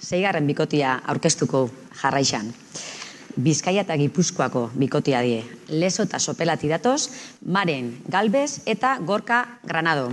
Seigarren bikotia aurkeztuko jarraixan. Bizkaia eta Gipuzkoako bikotia die. Lezo eta Sopelati datoz, Maren Galbez eta Gorka Granado.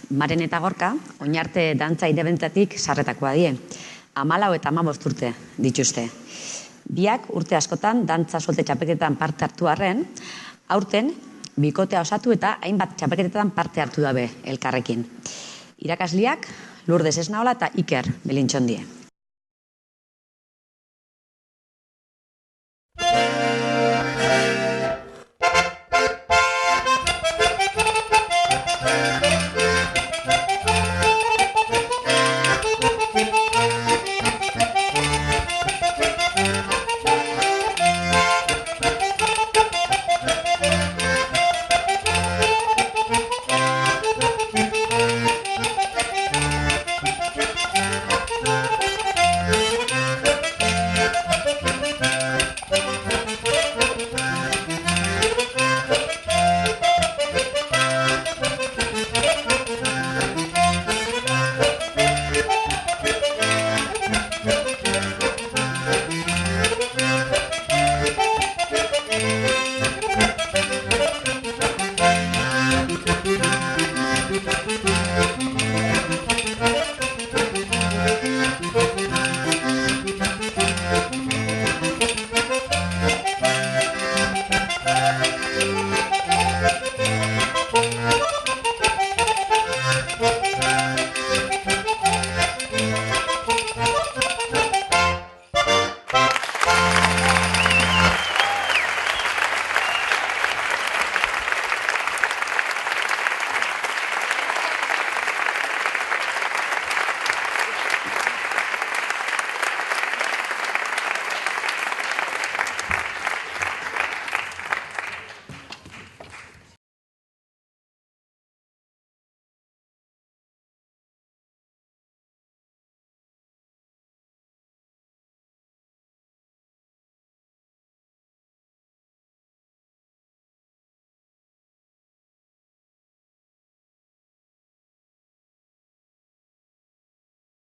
Maren eta Gorka, oinarte dantza independentatik sarretakoa die. 14 eta 15 urte dituzte. Biak urte askotan dantza solte txapelketetan parte hartu arren, aurten bikotea osatu eta hainbat txapelketetan parte hartu dabe elkarrekin. Irakasliak Lourdes Esnaola eta Iker Belintxondie.